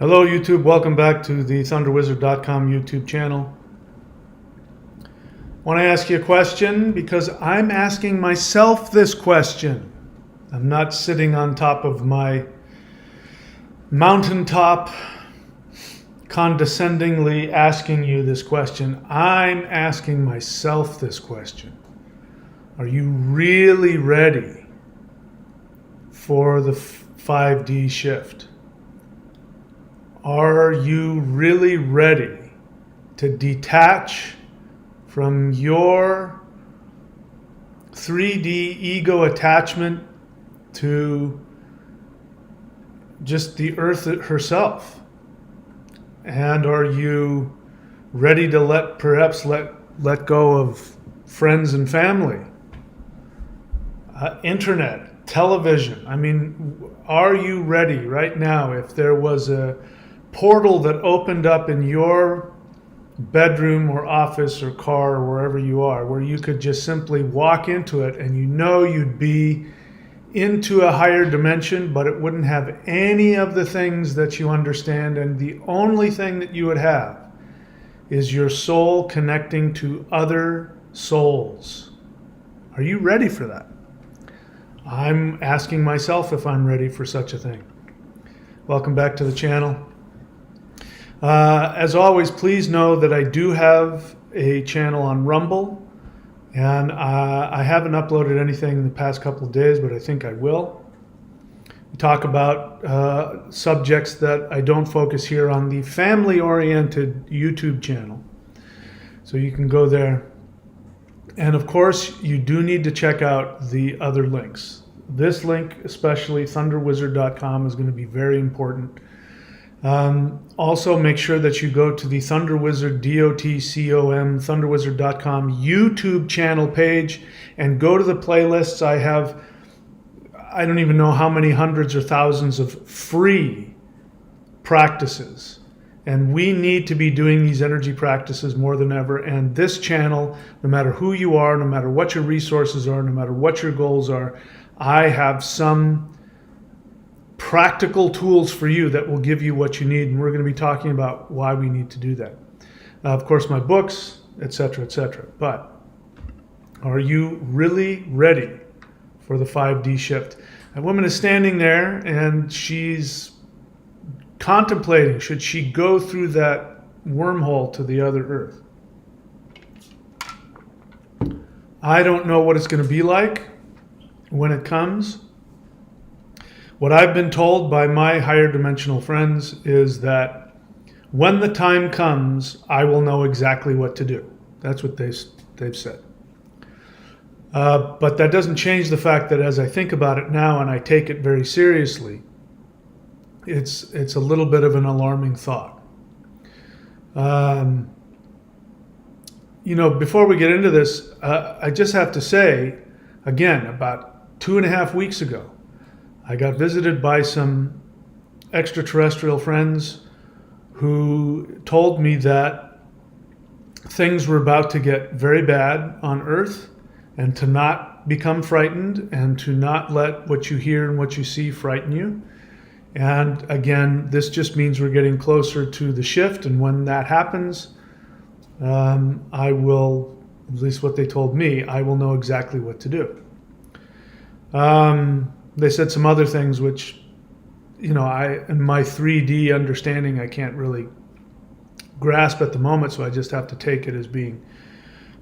Hello YouTube, welcome back to the thunderwizard.com YouTube channel. I want to ask you a question because I'm asking myself this question. I'm not sitting on top of my mountaintop condescendingly asking you this question. I'm asking myself this question. Are you really ready for the 5D shift? Are you really ready to detach from your 3D ego attachment to just the earth herself? And are you ready to perhaps let go of friends and family, internet, television? I mean, are you ready right now if there was a portal that opened up in your bedroom or office or car or wherever you are, where you could just simply walk into it and you know you'd be into a higher dimension, but it wouldn't have any of the things that you understand, and the only thing that you would have is your soul connecting to other souls? Are you ready for that? I'm asking myself if I'm ready for such a thing. Welcome back to the channel. As always, please know that I do have a channel on Rumble, and I haven't uploaded anything in the past couple of days, but I think I will. We talk about subjects that I don't focus here on the family-oriented YouTube channel, so you can go there. And of course, you do need to check out the other links. This link, especially thunderwizard.com, is going to be very important. Also, make sure that you go to the Thunderwizard, DOTCOM, thunderwizard.com YouTube channel page and go to the playlists. I have, I don't even know how many hundreds or thousands of free practices. And we need to be doing these energy practices more than ever. And this channel, no matter who you are, no matter what your resources are, no matter what your goals are, I have some practical tools for you that will give you what you need, and we're going to be talking about why we need to do that. Of course, my books, etc., etc. But are you really ready for the 5D shift? A woman is standing there and she's contemplating, should she go through that wormhole to the other earth? I don't know what it's going to be like when it comes. What I've been told by my higher dimensional friends is that when the time comes, I will know exactly what to do. That's what they've said. But that doesn't change the fact that as I think about it now and I take it very seriously, it's a little bit of an alarming thought. You know, before we get into this, I just have to say, again, about 2.5 weeks ago, I got visited by some extraterrestrial friends who told me that things were about to get very bad on Earth, and to not become frightened and to not let what you hear and what you see frighten you. And again, this just means we're getting closer to the shift, and when that happens, I will, at least what they told me, I will know exactly what to do. They said some other things which, you know, in my 3D understanding, I can't really grasp at the moment, so I just have to take it as being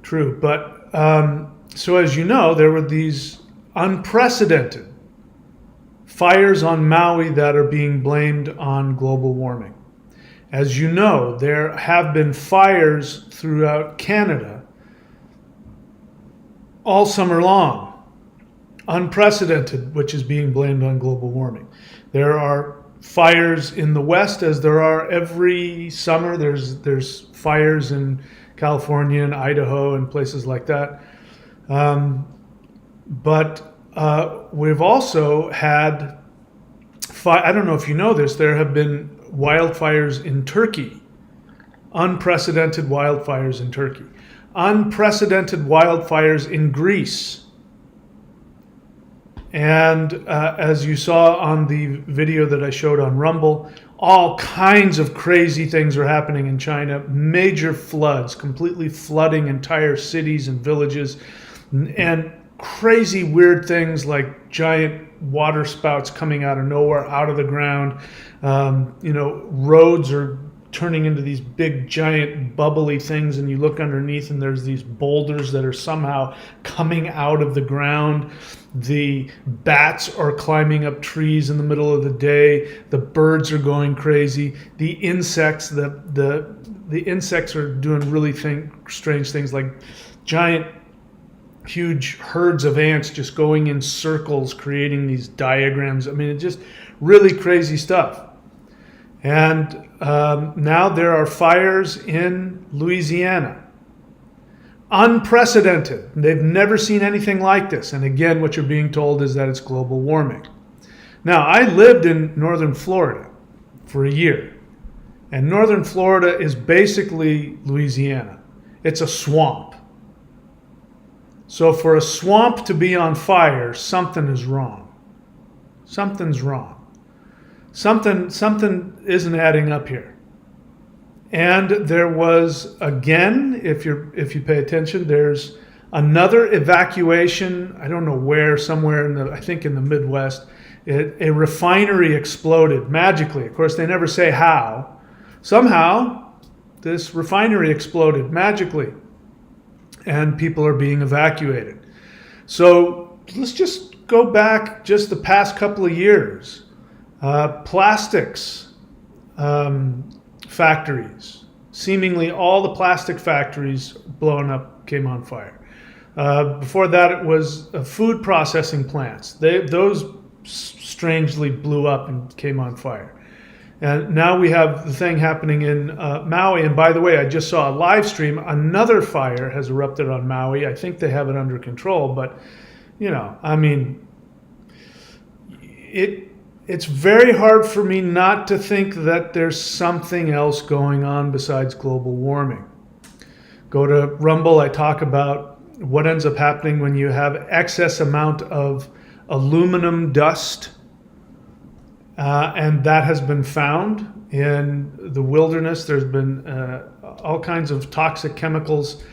true. But so as you know, there were these unprecedented fires on Maui that are being blamed on global warming. As you know, there have been fires throughout Canada all summer long. Unprecedented, which is being blamed on global warming. There are fires in the West, as there are every summer. There's fires in California and Idaho and places like that. But we've also had, I don't know if you know this, there have been wildfires in Turkey. Unprecedented wildfires in Turkey. Unprecedented wildfires in Greece. And as you saw on the video that I showed on Rumble, all kinds of crazy things are happening in China. Major floods, completely flooding entire cities and villages, and crazy weird things like giant water spouts coming out of nowhere, out of the ground. Roads are turning into these big giant bubbly things, and you look underneath and there's these boulders that are somehow coming out of the ground. The bats are climbing up trees in the middle of the day. The birds are going crazy. The insects, the insects are doing really strange things, like giant huge herds of ants just going in circles, creating these diagrams. I mean, it's just really crazy stuff. And now there are fires in Louisiana. Unprecedented. They've never seen anything like this. And again, what you're being told is that it's global warming. Now, I lived in northern Florida for a year. And northern Florida is basically Louisiana. It's a swamp. So for a swamp to be on fire, something is wrong. Something's wrong. Something isn't adding up here. And there was, again, if you pay attention, there's another evacuation. I don't know where, somewhere I think in the Midwest. A refinery exploded magically. Of course, they never say how. Somehow, this refinery exploded magically, and people are being evacuated. So let's just go back just the past couple of years. Plastics factories. Seemingly all the plastic factories blowing up came on fire. Before that, it was food processing plants. Those strangely blew up and came on fire. And now we have the thing happening in Maui. And by the way, I just saw a live stream. Another fire has erupted on Maui. I think they have it under control. But, I mean, it's very hard for me not to think that there's something else going on besides global warming. Go to Rumble. I talk about what ends up happening when you have excess amount of aluminum dust. And that has been found in the wilderness. There's been all kinds of toxic chemicals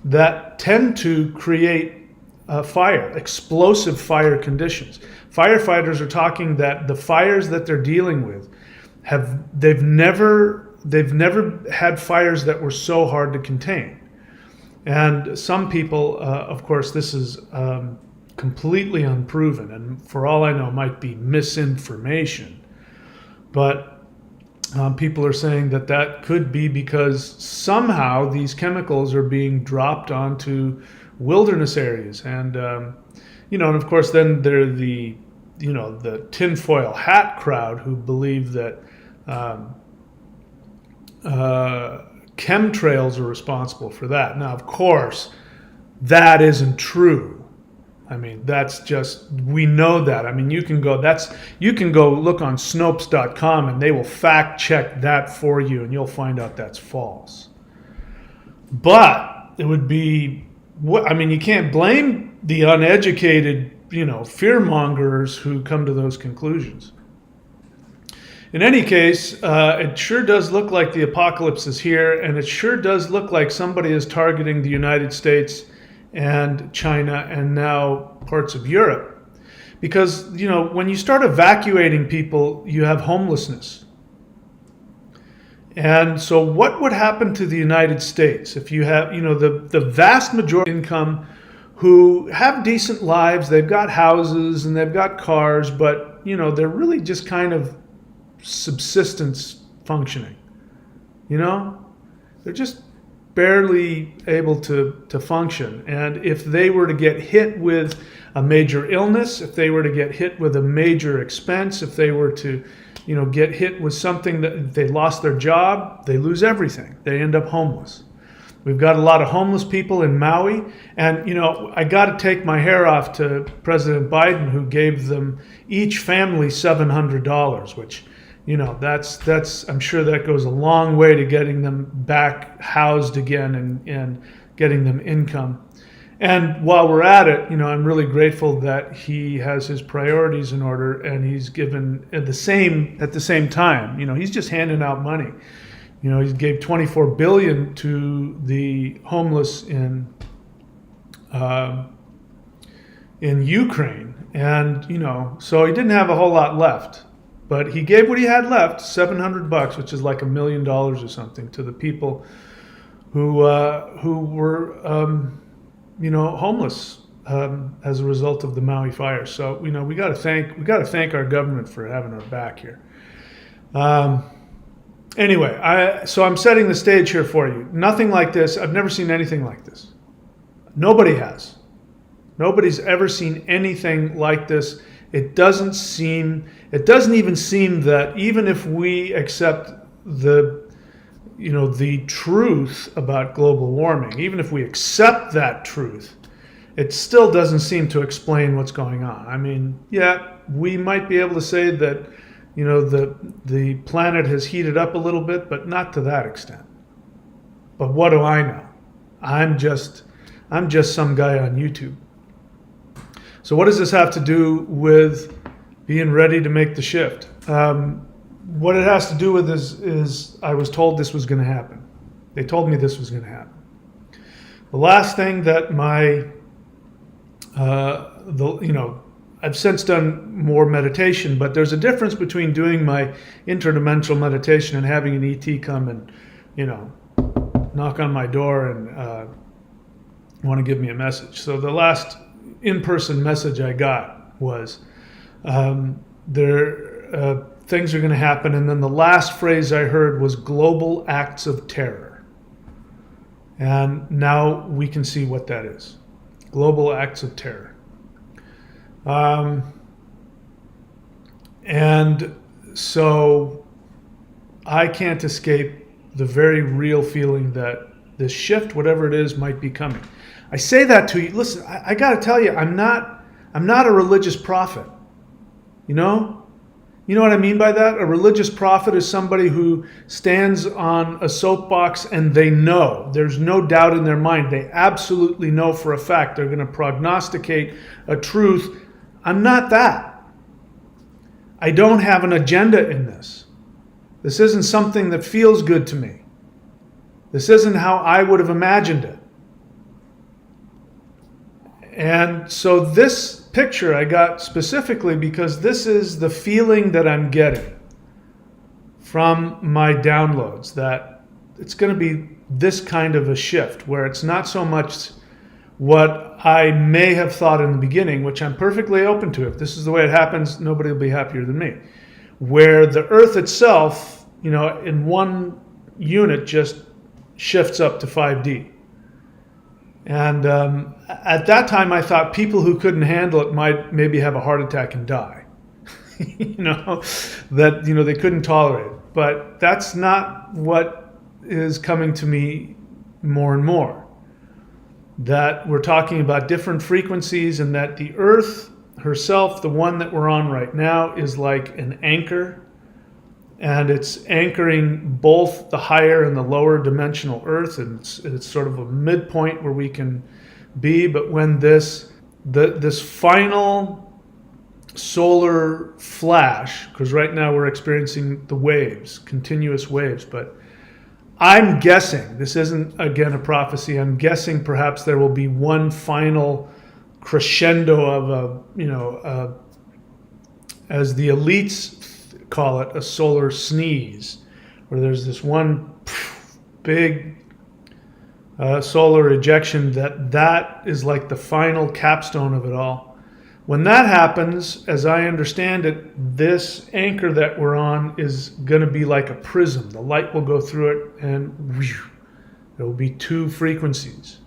that tend to create fire, explosive fire conditions. Firefighters are talking that the fires that they're dealing with they've never had fires that were so hard to contain. And some people, of course, this is completely unproven, and for all I know, might be misinformation. But people are saying that could be because somehow these chemicals are being dropped onto wilderness areas, and and of course, then there are the tinfoil hat crowd who believe that chemtrails are responsible for that. Now, of course, that isn't true. I mean, that's just, we know that. I mean, you can go look on Snopes.com and they will fact check that for you, and you'll find out that's false. But it would be, you can't blame the uneducated, fear-mongers who come to those conclusions. In any case, it sure does look like the apocalypse is here, and it sure does look like somebody is targeting the United States and China and now parts of Europe. Because, when you start evacuating people, you have homelessness. And so what would happen to the United States if you have, the vast majority of income who have decent lives, they've got houses and they've got cars, but, they're really just kind of subsistence functioning. They're just barely able to function. And if they were to get hit with a major illness, if they were to get hit with a major expense, if they were to, get hit with something that they lost their job, they lose everything. They end up homeless. We've got a lot of homeless people in Maui. And, I got to take my hair off to President Biden, who gave them each family $700, which, that's I'm sure that goes a long way to getting them back housed again and getting them income. And while we're at it, I'm really grateful that he has his priorities in order, and he's given at the same time. He's just handing out money. He gave 24 billion to the homeless in Ukraine, and so he didn't have a whole lot left, but he gave what he had left, $700, which is like $1 million or something, to the people who were homeless as a result of the Maui fire. So we got to thank our government for having our back here. Anyway, so I'm setting the stage here for you. Nothing like this. I've never seen anything like this. Nobody has. Nobody's ever seen anything like this. It doesn't even seem that, even if we accept the truth about global warming, even if we accept that truth, it still doesn't seem to explain what's going on. I mean, yeah, we might be able to say that, the planet has heated up a little bit, but not to that extent. But what do I know? I'm just some guy on YouTube. So what does this have to do with being ready to make the shift? What it has to do with is I was told this was going to happen. They told me this was going to happen. The last thing that I've since done more meditation, but there's a difference between doing my interdimensional meditation and having an ET come and, knock on my door and want to give me a message. So the last in-person message I got was, things are going to happen, and then the last phrase I heard was global acts of terror. And now we can see what that is. Global acts of terror. And so I can't escape the very real feeling that this shift, whatever it is, might be coming. I say that to you. Listen, I got to tell you, I'm not a religious prophet. You know what I mean by that? A religious prophet is somebody who stands on a soapbox and they know, there's no doubt in their mind, they absolutely know for a fact they're going to prognosticate a truth. I'm not that. I don't have an agenda in this. This isn't something that feels good to me. This isn't how I would have imagined it. And so this picture I got specifically because this is the feeling that I'm getting from my downloads, that it's going to be this kind of a shift where it's not so much what I may have thought in the beginning, which I'm perfectly open to. If this is the way it happens, nobody will be happier than me. Where the Earth itself, in one unit just shifts up to 5D. And at that time, I thought people who couldn't handle it might maybe have a heart attack and die. That they couldn't tolerate it. But that's not what is coming to me more and more. That we're talking about different frequencies, and that the Earth herself, the one that we're on right now, is like an anchor. And it's anchoring both the higher and the lower dimensional Earth, and it's sort of a midpoint where we can be. But when this final solar flash, because right now we're experiencing the waves, continuous waves, but I'm guessing, this isn't again a prophecy, I'm guessing perhaps there will be one final crescendo of as the elites call it, a solar sneeze, where there's this one big solar ejection that is like the final capstone of it all. When that happens, as I understand it, this anchor that we're on is going to be like a prism. The light will go through it, and there will be two frequencies.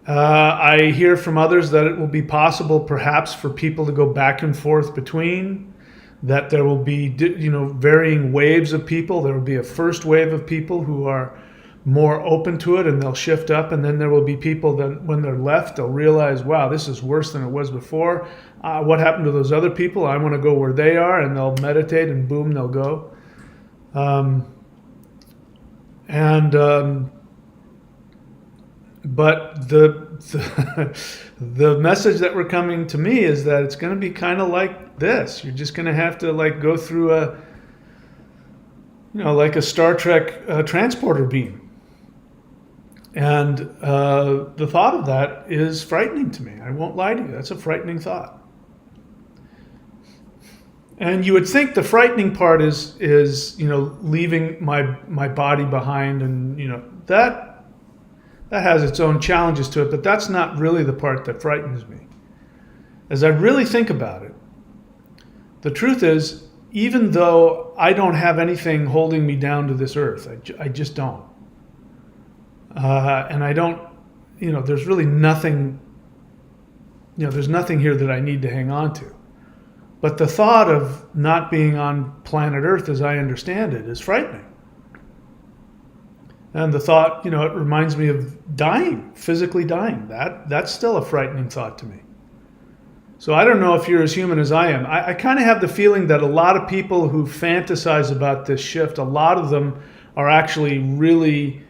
I hear from others that it will be possible perhaps for people to go back and forth between, that there will be varying waves of people. There will be a first wave of people who are more open to it and they'll shift up, and then there will be people that when they're left, they'll realize, wow, this is worse than it was before. What happened to those other people? I want to go where they are, and they'll meditate and boom, they'll go. But the message that we're coming to me is that it's going to be kind of like this. You're just going to have to like go through a, like a Star Trek transporter beam. And the thought of that is frightening to me. I won't lie to you. That's a frightening thought. And you would think the frightening part is leaving my body behind, and that has its own challenges to it, but that's not really the part that frightens me. As I really think about it, the truth is, even though I don't have anything holding me down to this earth, I just don't. And I don't, there's really nothing, there's nothing here that I need to hang on to. But the thought of not being on planet Earth, as I understand it, is frightening. And the thought, it reminds me of dying, physically dying. That's still a frightening thought to me. So I don't know if you're as human as I am. I kind of have the feeling that a lot of people who fantasize about this shift, a lot of them are actually really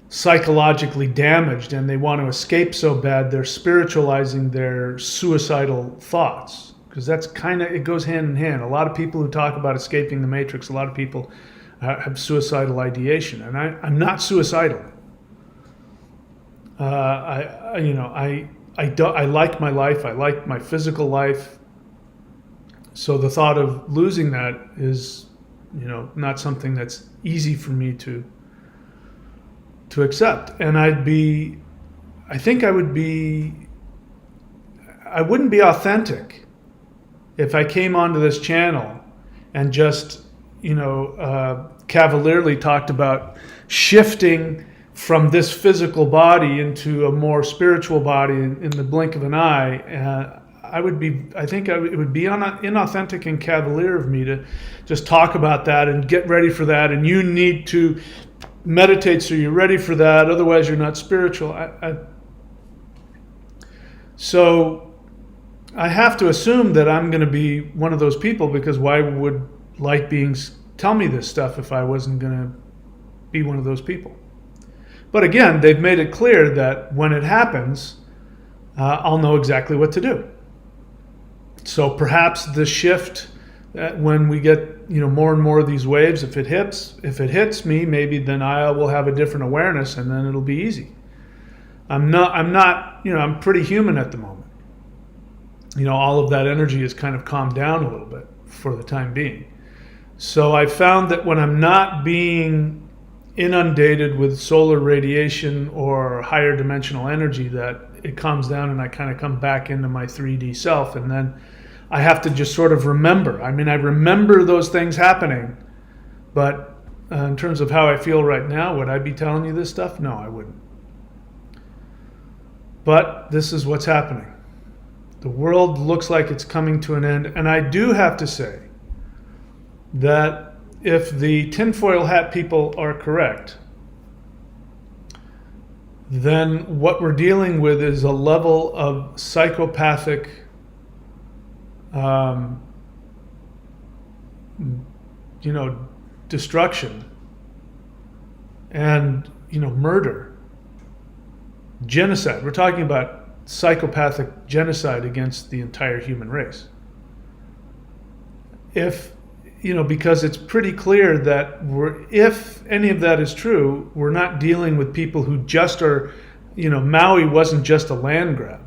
psychologically damaged, and they want to escape so bad they're spiritualizing their suicidal thoughts. Because that's it goes hand in hand. A lot of people who talk about escaping the matrix, a lot of people have suicidal ideation, and I'm not suicidal. I like my life. I like my physical life. So the thought of losing that is, not something that's easy for me to accept. And I wouldn't be authentic if I came onto this channel and just cavalierly talked about shifting from this physical body into a more spiritual body in the blink of an eye. It would be inauthentic and cavalier of me to just talk about that and get ready for that, and you need to meditate so you're ready for that, otherwise you're not spiritual. So I have to assume that I'm going to be one of those people, because why would light beings tell me this stuff if I wasn't going to be one of those people? But again, they've made it clear that when it happens, I'll know exactly what to do. So perhaps the shift, when we get more and more of these waves, if it hits me, maybe then I will have a different awareness, and then it'll be easy. I'm pretty human at the moment. All of that energy is kind of calmed down a little bit for the time being. So I found that when I'm not being inundated with solar radiation or higher dimensional energy, that it calms down and I kind of come back into my 3D self. And then I have to just sort of remember. I remember those things happening, but in terms of how I feel right now, would I be telling you this stuff? No, I wouldn't. But this is what's happening. The world looks like it's coming to an end. And I do have to say that if the tinfoil hat people are correct, then what we're dealing with is a level of psychopathic destruction and murder, genocide. We're talking about psychopathic genocide against the entire human race. Because it's pretty clear that if any of that is true, we're not dealing with people who just are, Maui wasn't just a land grab.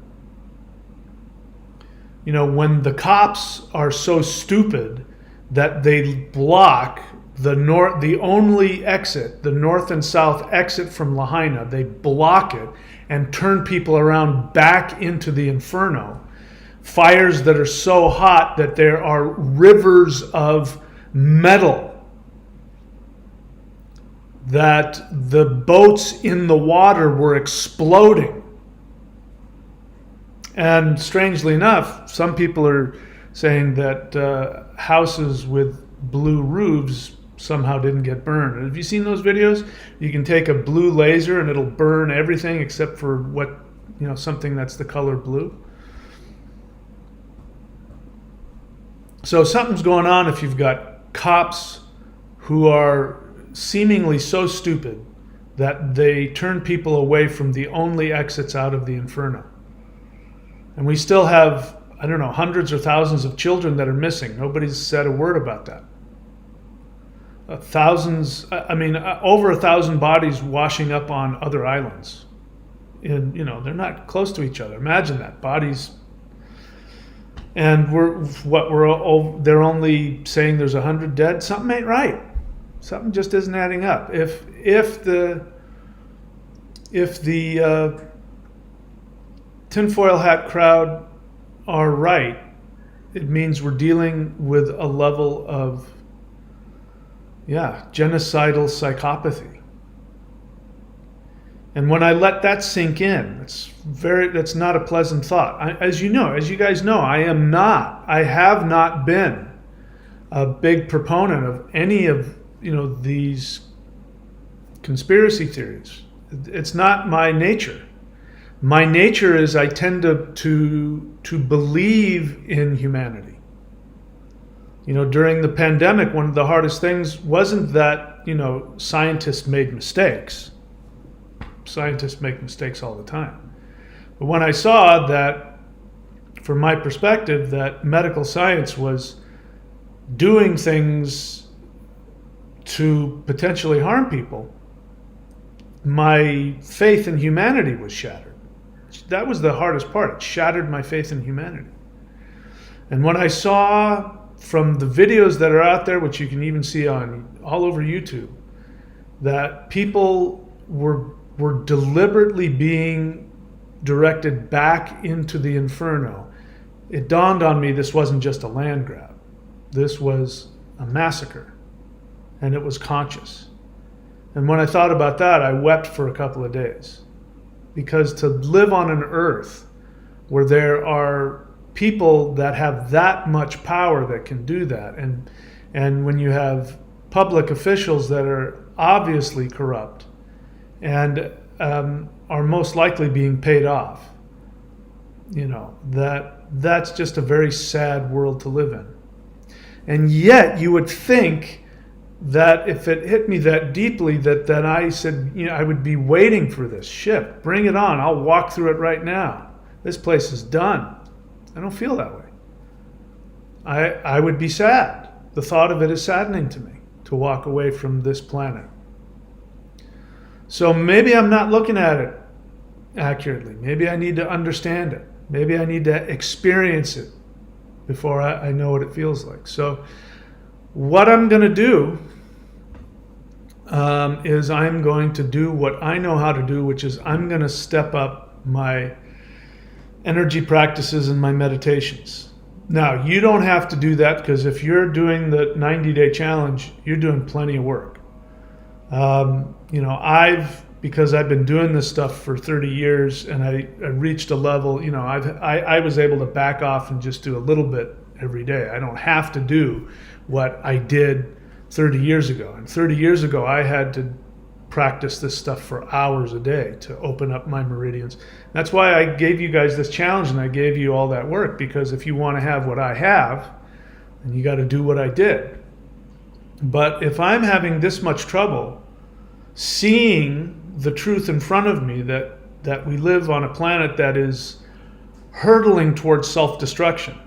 When the cops are so stupid that they block the only exit, the north and south exit from Lahaina, they block it and turn people around back into the inferno. Fires that are so hot that there are rivers of metal, that the boats in the water were exploding. And strangely enough, some people are saying that houses with blue roofs somehow didn't get burned. Have you seen those videos? You can take a blue laser and it'll burn everything except for something that's the color blue. So something's going on if you've got cops who are seemingly so stupid that they turn people away from the only exits out of the inferno. And we still have, I don't know, hundreds or thousands of children that are missing. Nobody's said a word about that. Over 1,000 bodies washing up on other islands. And, they're not close to each other. Imagine that, bodies. And they're only saying there's 100 dead. Something ain't right. Something just isn't adding up. If the tinfoil hat crowd are right, it means we're dealing with a level of genocidal psychopathy. And when I let that sink in, that's not a pleasant thought. As you guys know, I have not been a big proponent of any of these conspiracy theories. It's not my nature. My nature is I tend to believe in humanity. During the pandemic, one of the hardest things wasn't that, scientists made mistakes. Scientists make mistakes all the time. But when I saw that, from my perspective, that medical science was doing things to potentially harm people, my faith in humanity was shattered. That was the hardest part. It shattered my faith in humanity. And when I saw from the videos that are out there, which you can even see all over YouTube, that people were deliberately being directed back into the inferno, it dawned on me this wasn't just a land grab. This was a massacre, and it was conscious. And when I thought about that, I wept for a couple of days, because to live on an earth where there are people that have that much power that can do that, and when you have public officials that are obviously corrupt and are most likely being paid off, that's just a very sad world to live in. And yet you would think that if it hit me that deeply, that I said, I would be waiting for this ship. Bring it on. I'll walk through it right now. This place is done. I don't feel that way. I would be sad. The thought of it is saddening to me, to walk away from this planet. So maybe I'm not looking at it accurately. Maybe I need to understand it. Maybe I need to experience it before I know what it feels like. So what I'm going to do is I'm going to do what I know how to do, which is I'm going to step up my energy practices and my meditations. Now, you don't have to do that, because if you're doing the 90-day challenge, you're doing plenty of work. Because I've been doing this stuff for 30 years and I reached a level, I was able to back off and just do a little bit every day. I don't have to do what I did 30 years ago. And 30 years ago, I had to practice this stuff for hours a day to open up my meridians. That's why I gave you guys this challenge and I gave you all that work, because if you want to have what I have, then you got to do what I did. But if I'm having this much trouble seeing the truth in front of me, that we live on a planet that is hurtling towards self-destruction.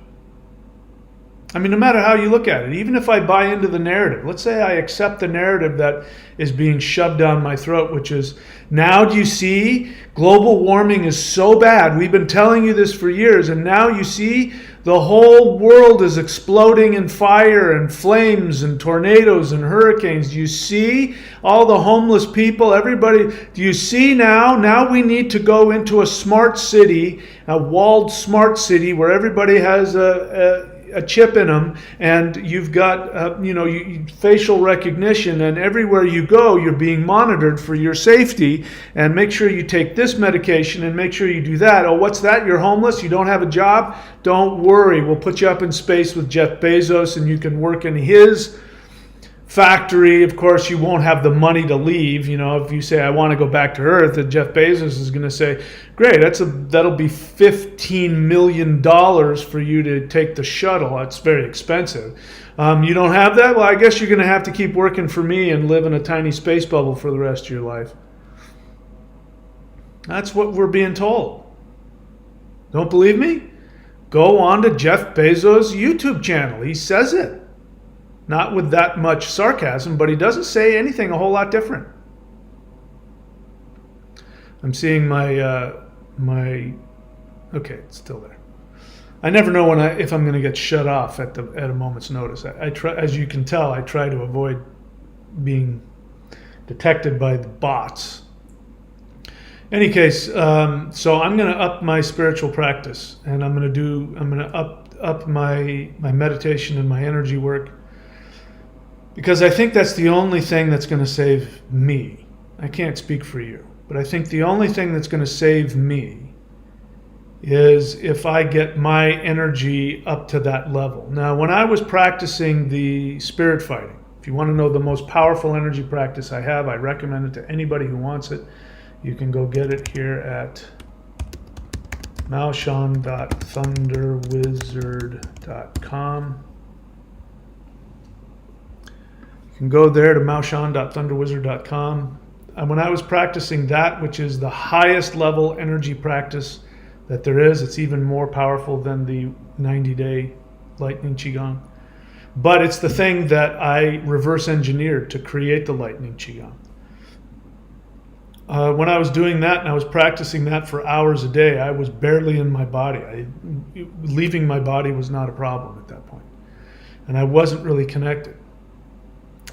I mean, no matter how you look at it, even if I buy into the narrative, let's say I accept the narrative that is being shoved down my throat, which is, now do you see, global warming is so bad. We've been telling you this for years, and now you see the whole world is exploding in fire and flames and tornadoes and hurricanes. Do you see all the homeless people, everybody? Do you see now? Now we need to go into a smart city, a walled smart city where everybody has a chip in them, and you've got facial recognition, and everywhere you go you're being monitored for your safety, and make sure you take this medication and make sure you do that. Oh, what's that? You're homeless? You don't have a job? Don't worry, we'll put you up in space with Jeff Bezos and you can work in his factory. Of course, you won't have the money to leave. If you say, I want to go back to Earth, and Jeff Bezos is going to say, great, that'll be $15 million for you to take the shuttle. That's very expensive. You don't have that? Well, I guess you're going to have to keep working for me and live in a tiny space bubble for the rest of your life. That's what we're being told. Don't believe me? Go on to Jeff Bezos' YouTube channel. He says it. Not with that much sarcasm, but he doesn't say anything a whole lot different. I'm seeing my okay, it's still there. I never know if I'm going to get shut off at a moment's notice. I try, as you can tell, I try to avoid being detected by the bots. Any case, so I'm going to up my spiritual practice, and I'm going to up my meditation and my energy work, because I think that's the only thing that's going to save me. I can't speak for you, but I think the only thing that's going to save me is if I get my energy up to that level. Now, when I was practicing the spirit fighting, if you want to know the most powerful energy practice I have, I recommend it to anybody who wants it. You can go get it here at maoshan.thunderwizard.com. You can go there to maoshan.thunderwizard.com. And when I was practicing that, which is the highest level energy practice that there is, it's even more powerful than the 90-day lightning qigong. But it's the thing that I reverse engineered to create the lightning qigong. When I was doing that and I was practicing that for hours a day, I was barely in my body. Leaving my body was not a problem at that point. And I wasn't really connected.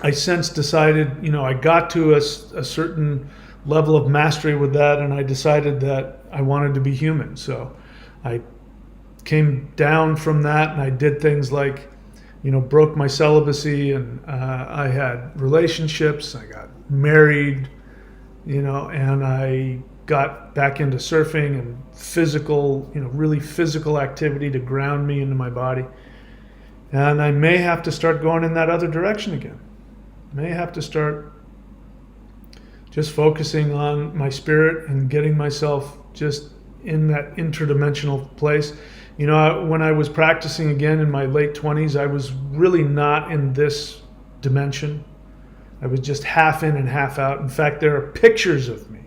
I since decided, I got to a certain level of mastery with that, and I decided that I wanted to be human. So I came down from that, and I did things like, broke my celibacy, and I had relationships. I got married, and I got back into surfing and physical, really physical activity to ground me into my body. And I may have to start going in that other direction again. May have to start just focusing on my spirit and getting myself just in that interdimensional place. When I was practicing again in my late 20s, I was really not in this dimension. I was just half in and half out. In fact, there are pictures of me.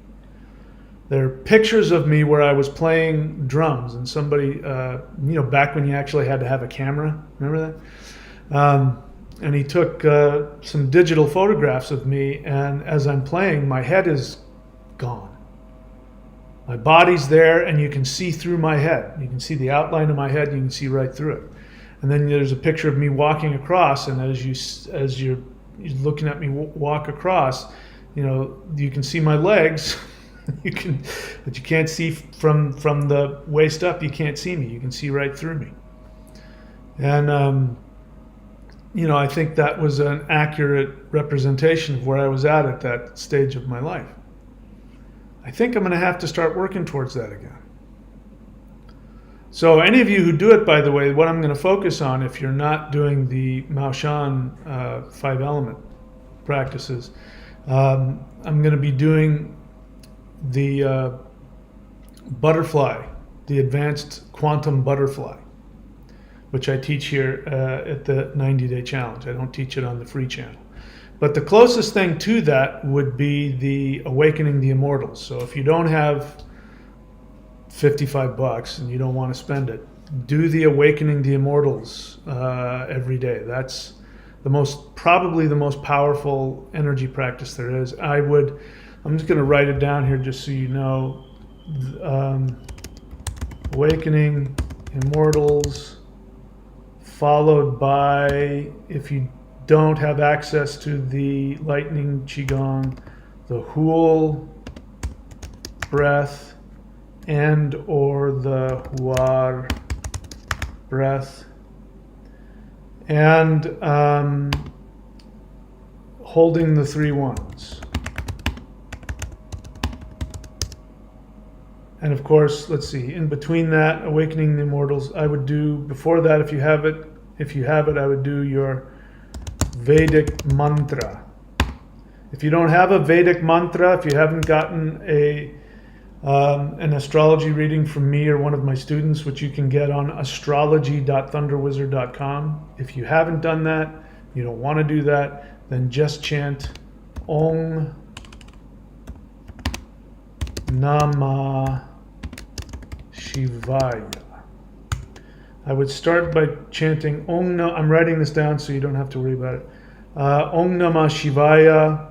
There are pictures of me where I was playing drums, and somebody, back when you actually had to have a camera, remember that? And he took some digital photographs of me, and as I'm playing, my head is gone. My body's there, and you can see through my head. You can see the outline of my head, and you can see right through it. And then there's a picture of me walking across, and as you're looking at me walk across, you can see my legs. But you can't see from the waist up. You can't see me. You can see right through me. And I think that was an accurate representation of where I was at that stage of my life. I think I'm going to have to start working towards that again. So any of you who do it, by the way, what I'm going to focus on, if you're not doing the Maoshan 5-element practices, I'm going to be doing the butterfly, the advanced quantum butterfly, which I teach here at the 90-day challenge. I don't teach it on the free channel. But the closest thing to that would be the Awakening the Immortals. So if you don't have $55 and you don't want to spend it, do the Awakening the Immortals every day. That's probably the most powerful energy practice there is. I'm just going to write it down here just so you know. Awakening Immortals, followed by, if you don't have access to the lightning qigong, the Huol breath and or the Huar breath, and holding the 3 ones. And of course, let's see, in between that, Awakening the Immortals, I would do, before that, if you have it, I would do your Vedic Mantra. If you don't have a Vedic Mantra, if you haven't gotten an astrology reading from me or one of my students, which you can get on astrology.thunderwizard.com, if you haven't done that, you don't want to do that, then just chant Om Namah Shivaya. I would start by chanting Om Namah. I'm writing this down so you don't have to worry about it. Om Namah Shivaya,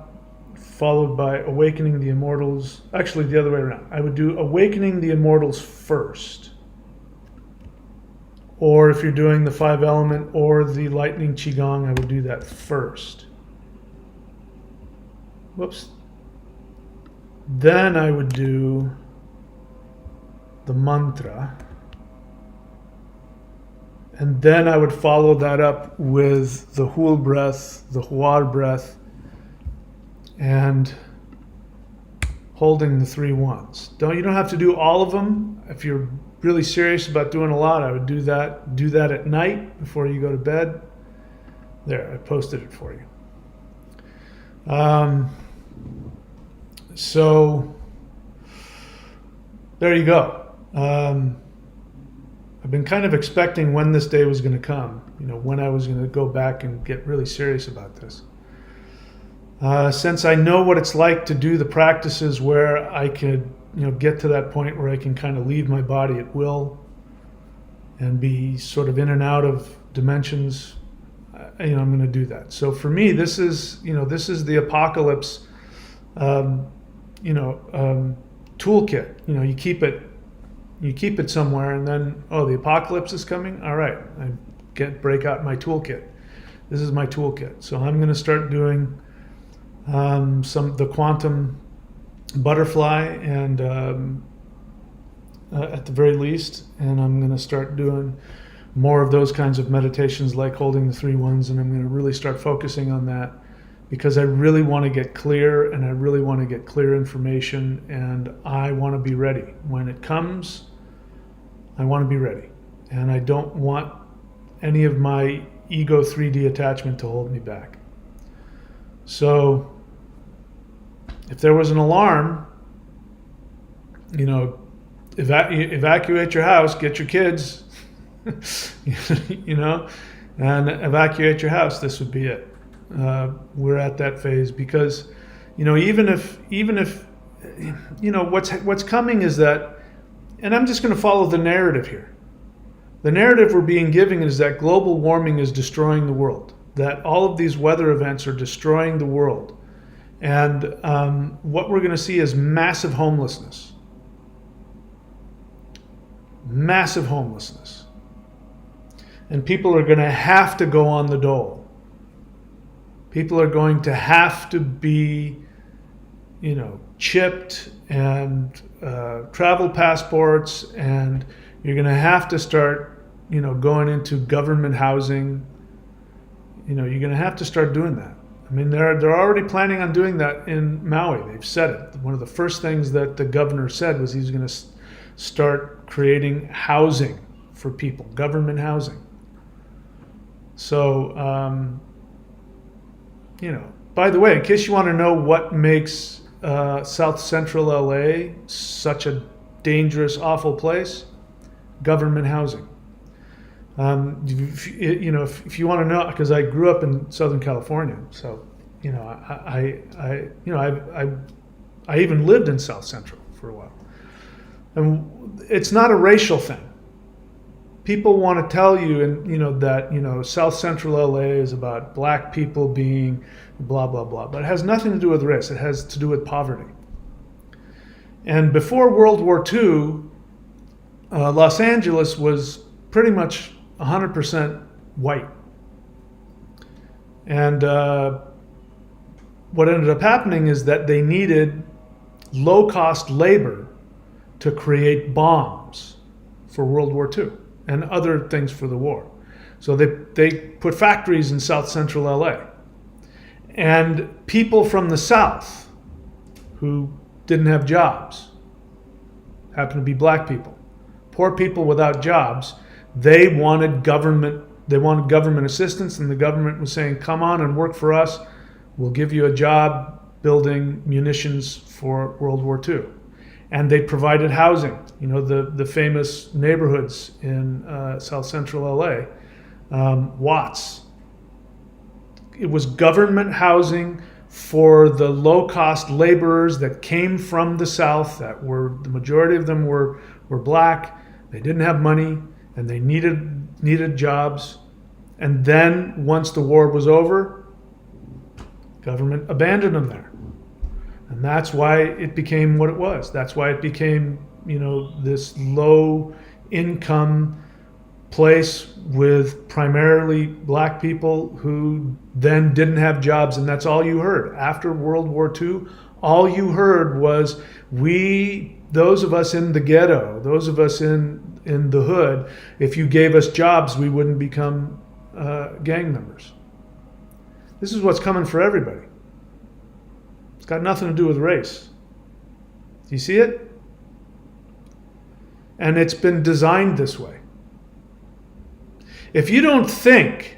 followed by Awakening the Immortals. Actually, the other way around. I would do Awakening the Immortals first. Or if you're doing the 5-element or the lightning qigong, I would do that first. Whoops. Then I would do the mantra. And then I would follow that up with the Hul breath, the Huar breath, and holding the 3 wands. You don't have to do all of them. If you're really serious about doing a lot, I would do that. Do that at night before you go to bed. There, I posted it for you. So there you go. I've been kind of expecting when this day was going to come, when I was going to go back and get really serious about this. Since I know what it's like to do the practices where I could, get to that point where I can kind of leave my body at will and be sort of in and out of dimensions, I'm going to do that. So for me, this is the apocalypse, toolkit. You keep it somewhere, and then, the apocalypse is coming. All right, break out my toolkit. This is my toolkit. So I'm going to start doing the quantum butterfly, and at the very least, and I'm going to start doing more of those kinds of meditations, like holding the 3 wands, and I'm going to really start focusing on that, because I really want to get clear, and I really want to get clear information, and I want to be ready when it comes. I want to be ready, and I don't want any of my ego 3D attachment to hold me back. So if there was an alarm, evacuate your house, get your kids, and evacuate your house, this would be it. We're at that phase, because, even if what's coming is that, and I'm just going to follow the narrative here. The narrative we're being given is that global warming is destroying the world, that all of these weather events are destroying the world. And what we're going to see is massive homelessness. Massive homelessness. And people are going to have to go on the dole. People are going to have to be, chipped, and travel passports, and you're going to have to start, going into government housing. You're going to have to start doing that. I mean, they're already planning on doing that in Maui. They've said it. One of the first things that the governor said was he's going to start creating housing for people, government housing. So, by the way, in case you want to know what makes South Central LA such a dangerous, awful place, government housing. If you want to know, because I grew up in Southern California, so I even lived in South Central for a while, and it's not a racial thing. People want to tell you, that South Central LA is about black people being blah blah blah, but it has nothing to do with race. It has to do with poverty. And before World War II, Los Angeles was pretty much 100% white. And what ended up happening is that they needed low-cost labor to create bombs for World War II and other things for the war. So they put factories in South Central LA. And people from the South who didn't have jobs, happened to be black people, poor people without jobs, they wanted government assistance, and the government was saying, come on and work for us. We'll give you a job building munitions for World War II. And they provided housing, the famous neighborhoods in South Central LA, Watts. It was government housing for the low-cost laborers that came from the South, that were, the majority of them were black. They didn't have money and they needed jobs. And then once the war was over, government abandoned them there. And that's why it became what it was. That's why it became, this low income place with primarily black people who then didn't have jobs, and that's all you heard. After World War II, all you heard was those of us in the ghetto, those of us in the hood, if you gave us jobs, we wouldn't become gang members. This is what's coming for everybody. It's got nothing to do with race. Do you see it? And it's been designed this way. If you don't think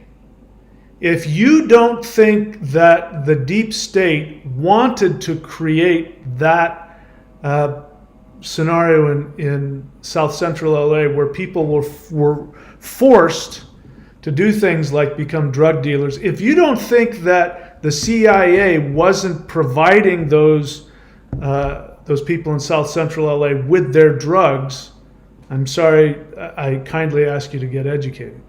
that the deep state wanted to create that scenario in South Central LA where people were forced to do things like become drug dealers, if you don't think that the CIA wasn't providing those people in South Central LA with their drugs, I'm sorry, I kindly ask you to get educated.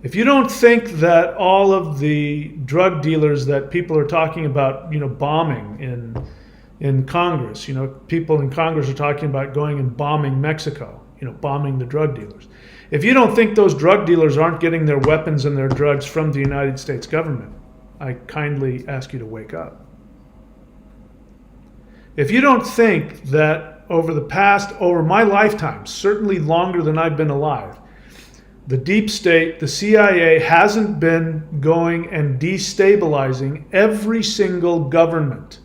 If you don't think that all of the drug dealers that people are talking about, bombing in Congress, people in Congress are talking about going and bombing Mexico, bombing the drug dealers. If you don't think those drug dealers aren't getting their weapons and their drugs from the United States government, I kindly ask you to wake up. If you don't think that over my lifetime, certainly longer than I've been alive, the deep state, the CIA, hasn't been going and destabilizing every single government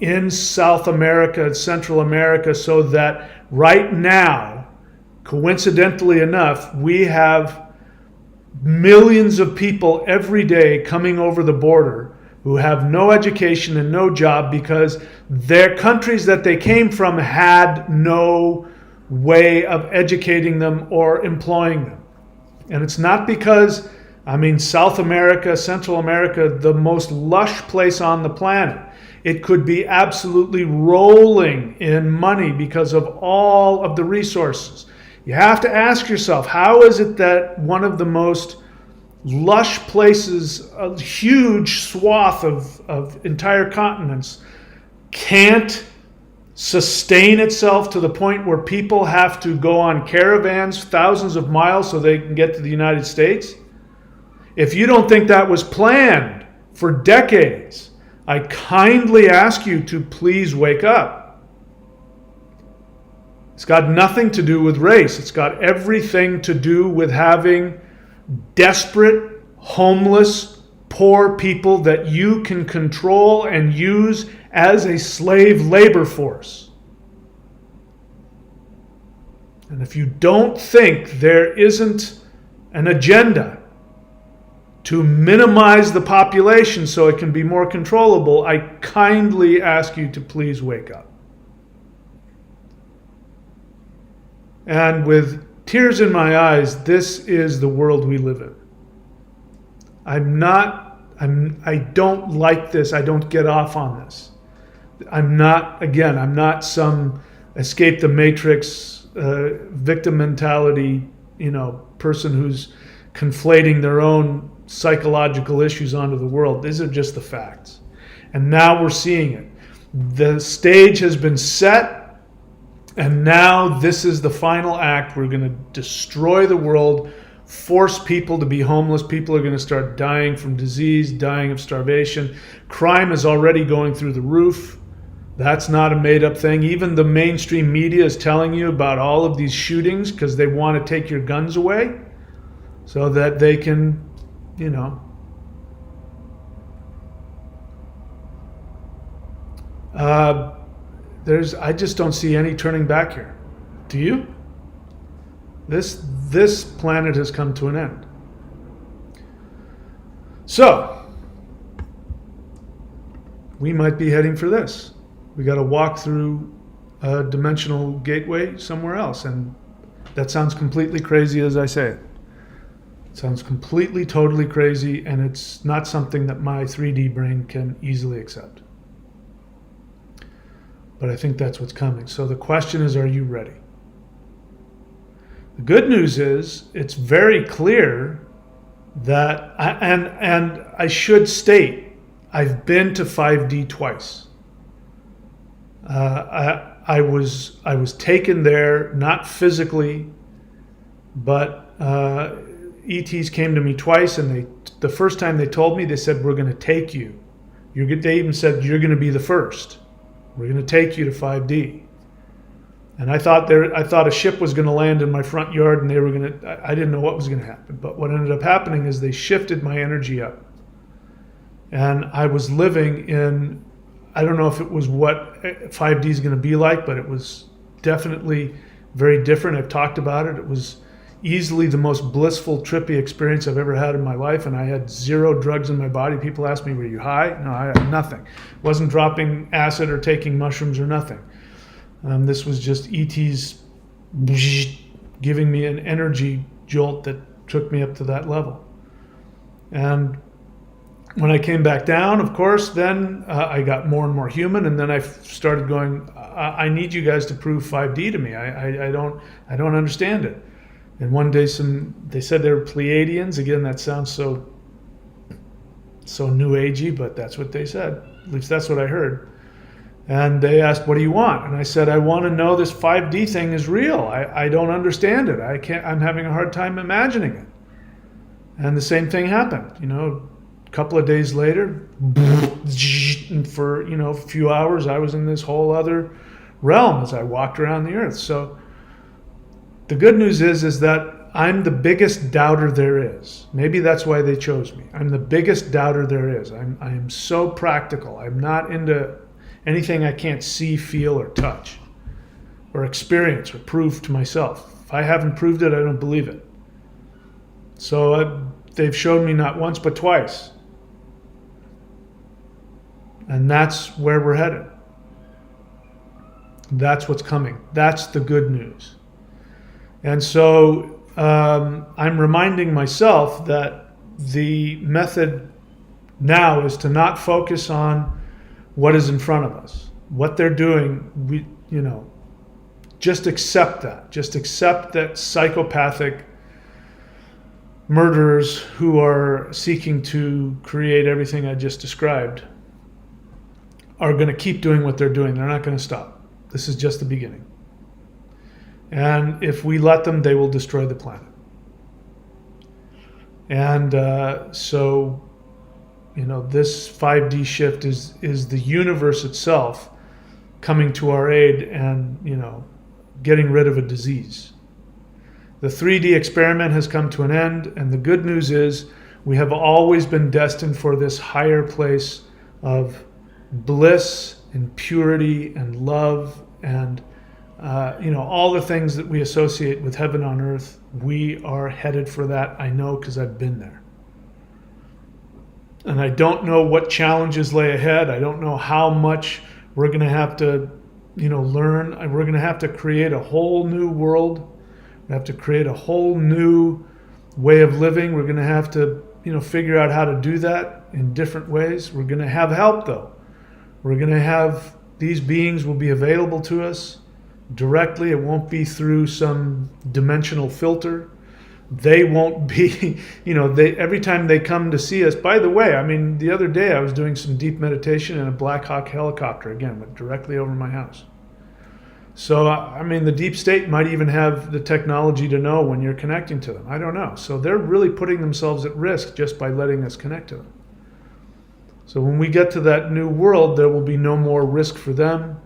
in South America, Central America, so that right now, coincidentally enough, we have millions of people every day coming over the border who have no education and no job because their countries that they came from had no way of educating them or employing them. And it's not because, South America, Central America, the most lush place on the planet, it could be absolutely rolling in money because of all of the resources. You have to ask yourself, how is it that one of the most lush places, a huge swath of entire continents, can't sustain itself to the point where people have to go on caravans thousands of miles so they can get to the United States? If you don't think that was planned for decades, I kindly ask you to please wake up. It's got nothing to do with race. It's got everything to do with having desperate, homeless, poor people that you can control and use as a slave labor force. And if you don't think there isn't an agenda to minimize the population so it can be more controllable, I kindly ask you to please wake up. And with tears in my eyes, this is the world we live in. I don't like this. I don't get off on this. I'm not some escape the matrix, victim mentality, person who's conflating their own psychological issues onto the world. These are just the facts. And now we're seeing it. The stage has been set, and now this is the final act. We're going to destroy the world, force people to be homeless. People are going to start dying from disease, dying of starvation. Crime is already going through the roof. That's not a made-up thing. Even the mainstream media is telling you about all of these shootings because they want to take your guns away so that they can, I just don't see any turning back here. Do you? This planet has come to an end. So, we might be heading for this. We got to walk through a dimensional gateway somewhere else. And that sounds completely crazy as I say it. It sounds completely, totally crazy, and it's not something that my 3D brain can easily accept. But I think that's what's coming. So the question is, are you ready? The good news is it's very clear that, and I should state, I've been to 5D twice. I was taken there, not physically, but ETs came to me twice, and the first time they told me, they said, we're going to take you. They even said, you're going to be the first. We're going to take you to 5D. And I thought a ship was going to land in my front yard, and I didn't know what was going to happen. But what ended up happening is they shifted my energy up. And I was living in, I don't know if it was what 5D is going to be like, but it was definitely very different. I've talked about it. It was easily the most blissful, trippy experience I've ever had in my life, and I had 0 drugs in my body. People ask me, were you high? No, I had nothing. Wasn't dropping acid or taking mushrooms or nothing. This was just ETs giving me an energy jolt that took me up to that level. And when I came back down, of course, then I got more and more human, and then I started going, I need you guys to prove 5D to me. I don't understand it. And one day they said they were Pleiadians. Again, that sounds so new agey, but that's what they said. At least that's what I heard. And they asked, what do you want? And I said, I want to know this 5D thing is real. I don't understand it. I'm having a hard time imagining it. And the same thing happened. A couple of days later, and for a few hours, I was in this whole other realm as I walked around the earth. So the good news is that I'm the biggest doubter there is. Maybe that's why they chose me. I'm the biggest doubter there is. I am so practical. I'm not into anything I can't see, feel, or touch, or experience, or prove to myself. If I haven't proved it, I don't believe it. So they've shown me not once, but twice. And that's where we're headed. That's what's coming. That's the good news. And so I'm reminding myself that the method now is to not focus on what is in front of us, what they're doing. Just accept that. Just accept that psychopathic murderers who are seeking to create everything I just described are going to keep doing what they're doing. They're not going to stop. This is just the beginning. And if we let them, they will destroy the planet. And so this 5D shift is the universe itself coming to our aid and, getting rid of a disease. The 3D experiment has come to an end, and the good news is we have always been destined for this higher place of bliss and purity and love and all the things that we associate with heaven on earth. We are headed for that. I know, because I've been there. And I don't know what challenges lay ahead. I don't know how much we're going to have to, learn. We're going to have to create a whole new world. We have to create a whole new way of living. We're going to have to, figure out how to do that in different ways. We're going to have help, though. We're going to have, these beings will be available to us directly. It won't be through some dimensional filter. They won't be, every time they come to see us. By the way, the other day I was doing some deep meditation and a Black Hawk helicopter, again, went directly over my house. So, the deep state might even have the technology to know when you're connecting to them. I don't know. So they're really putting themselves at risk just by letting us connect to them. So when we get to that new world, there will be no more risk for them.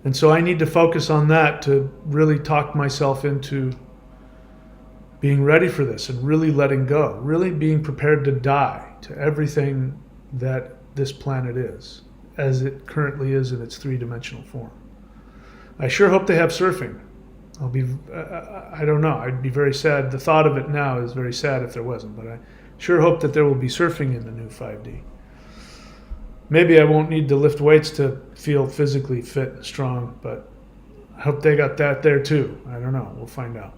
And so I need to focus on that to really talk myself into being ready for this and really letting go, really being prepared to die to everything that this planet is, as it currently is in its 3-dimensional form. I sure hope they have surfing. I don't know, I'd be very sad. The thought of it now is very sad if there wasn't, but I sure hope that there will be surfing in the new 5D. Maybe I won't need to lift weights to feel physically fit and strong, but I hope they got that there too. I don't know, we'll find out.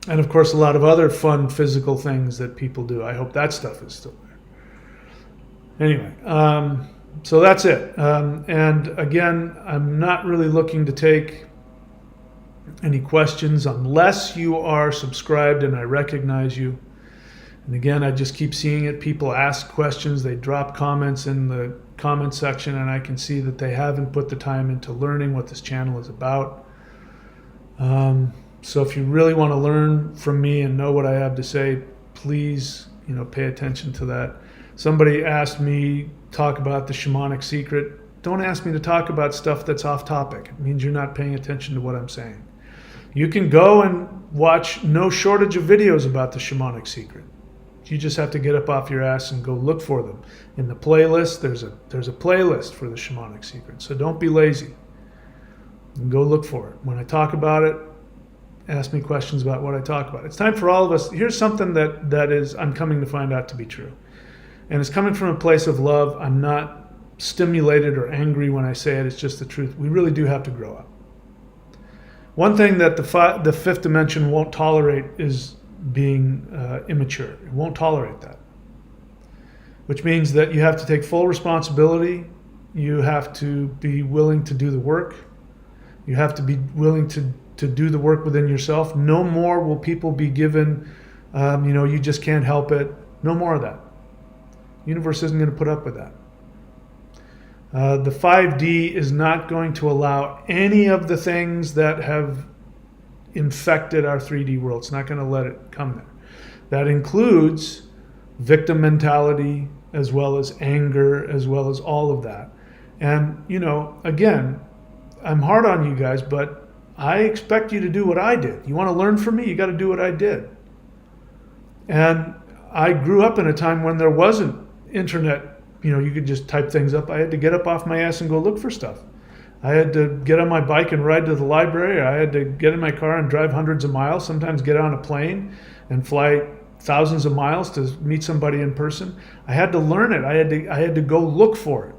And of course, a lot of other fun physical things that people do. I hope that stuff is still there. Anyway, so that's it. And again, I'm not really looking to take any questions unless you are subscribed and I recognize you. And again, I just keep seeing it. People ask questions, they drop comments in the comment section, and I can see that they haven't put the time into learning what this channel is about. So if you really want to learn from me and know what I have to say, please, pay attention to that. Somebody asked me talk about the shamanic secret. Don't ask me to talk about stuff that's off topic. It means you're not paying attention to what I'm saying. You can go and watch no shortage of videos about the shamanic secret. You just have to get up off your ass and go look for them. In the playlist, there's a playlist for the shamanic secret. So don't be lazy. And go look for it. When I talk about it, ask me questions about what I talk about. It's time for all of us. Here's something that is I'm coming to find out to be true. And it's coming from a place of love. I'm not stimulated or angry when I say it. It's just the truth. We really do have to grow up. One thing that the fifth dimension won't tolerate is being immature. It won't tolerate that. Which means that you have to take full responsibility. You have to be willing to do the work. You have to be willing to do the work within yourself. No more will people be given, you just can't help it. No more of that. The universe isn't going to put up with that. The 5D is not going to allow any of the things that have infected our 3D world. It's not going to let it come there. That includes victim mentality, as well as anger, as well as all of that. And, again, I'm hard on you guys, but I expect you to do what I did. You want to learn from me? You got to do what I did. And I grew up in a time when there wasn't internet. You could just type things up. I had to get up off my ass and go look for stuff. I had to get on my bike and ride to the library. I had to get in my car and drive hundreds of miles, sometimes get on a plane and fly thousands of miles to meet somebody in person. I had to learn it. I had to go look for it.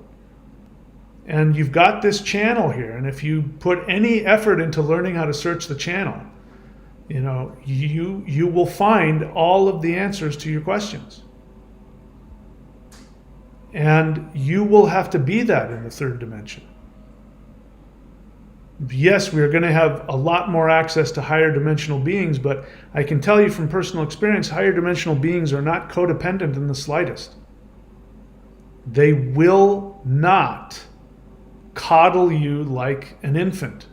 And you've got this channel here. And if you put any effort into learning how to search the channel, you will find all of the answers to your questions. And you will have to be that in the third dimension. Yes, we're going to have a lot more access to higher dimensional beings, but I can tell you from personal experience, higher dimensional beings are not codependent in the slightest. They will not coddle you like an infant.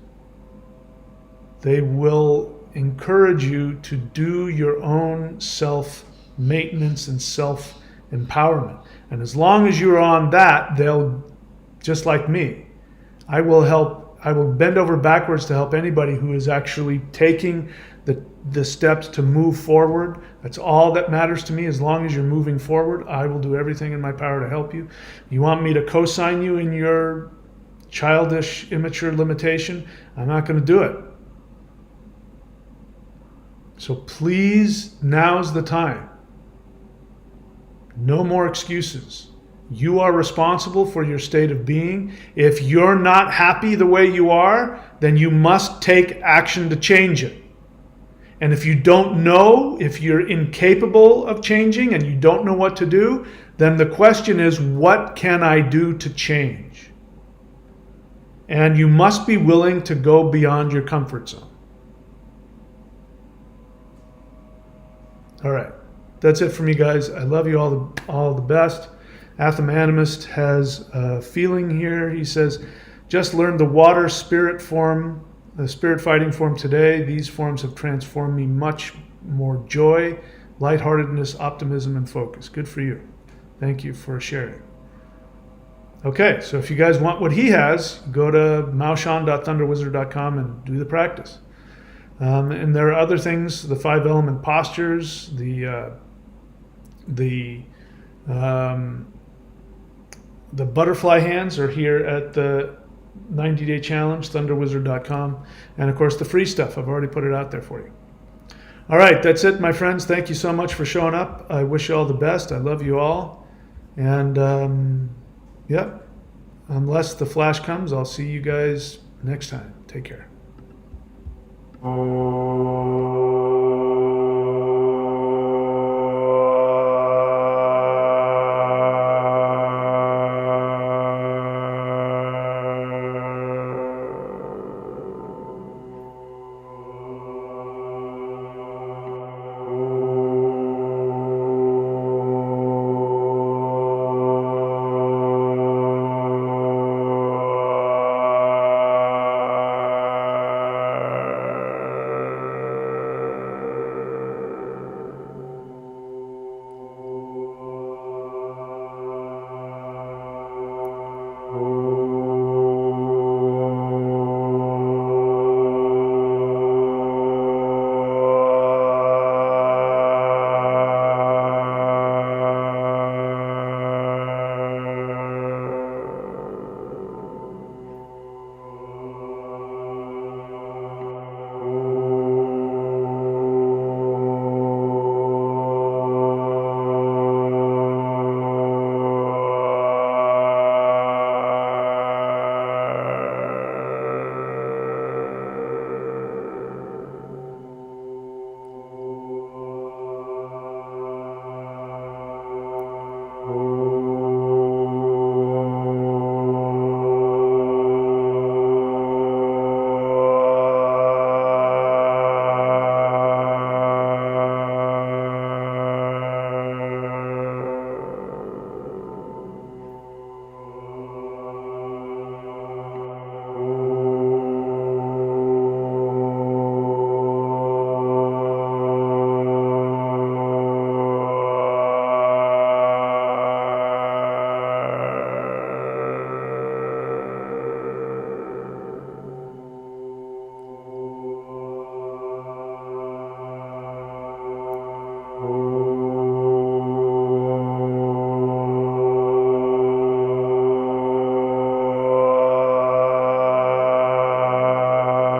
They will encourage you to do your own self-maintenance and self-empowerment. And as long as you're on that, they'll, just like me, I will bend over backwards to help anybody who is actually taking the steps to move forward. That's all that matters to me. As long as you're moving forward, I will do everything in my power to help you. You want me to co-sign you in your childish, immature limitation? I'm not going to do it. So please, now's the time. No more excuses. You are responsible for your state of being. If you're not happy the way you are, then you must take action to change it. And if you don't know, if you're incapable of changing and you don't know what to do, then the question is, what can I do to change? And you must be willing to go beyond your comfort zone. All right. That's it for me, guys. I love you all the best. Atham Animist has a feeling here. He says, just learned the water spirit form, the spirit fighting form today. These forms have transformed me much more joy, lightheartedness, optimism, and focus. Good for you. Thank you for sharing. Okay, so if you guys want what he has, go to maoshan.thunderwizard.com and do the practice. And there are other things, the 5-element postures, the butterfly hands are here at the 90-day challenge, thunderwizard.com. And of course, the free stuff, I've already put it out there for you. All right, that's it, my friends. Thank you so much for showing up. I wish you all the best. I love you all. And yep, unless the flash comes, I'll see you guys next time. Take care.